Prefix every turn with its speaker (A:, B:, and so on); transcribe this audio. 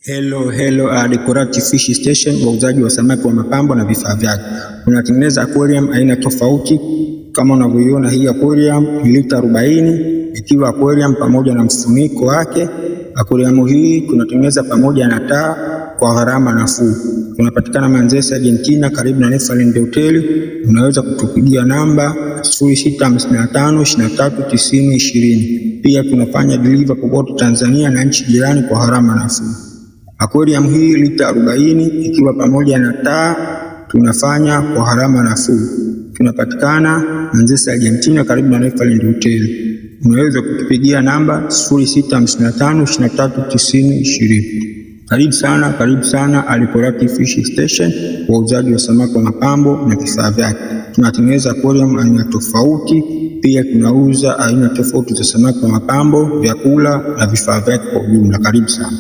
A: Hello, Decorative Fish Station, wauzaji wa samaki wa mapambo na vifaa vyake. Tunatengeneza aquarium aina tofauti. Kama unavyoiona hii aquarium ni lita 40, ikiwa aquarium pamoja na mfuniko wake. Aquarium hii tunatengeneza pamoja na taa kwa gharama nafuu. Tunapatikana Manzese, Argentina, karibu na Neverland Hotel. Unaweza kutupigia namba 0655239020. Pia tunafanya deliver popote Tanzania na nchi jirani kwa gharama nafuu. Aquarium hii lita 40 ikiwa pamoja na taa tunafanya kwa gharama nafuu. Tunapatikana Manzese, Argentina, karibu na Neverland Hotel. Unaweza kutupigia namba 0655239020. Karibu sana Decorative Fish Station, wauzaji wa samaki wa mapambo na vifaa vyake. Tunatengeneza aquarium aina tofauti, pia tunauza aina tofauti za samaki wa mapambo, vyakula na vifaa vyake kwa ujumla. Karibu sana.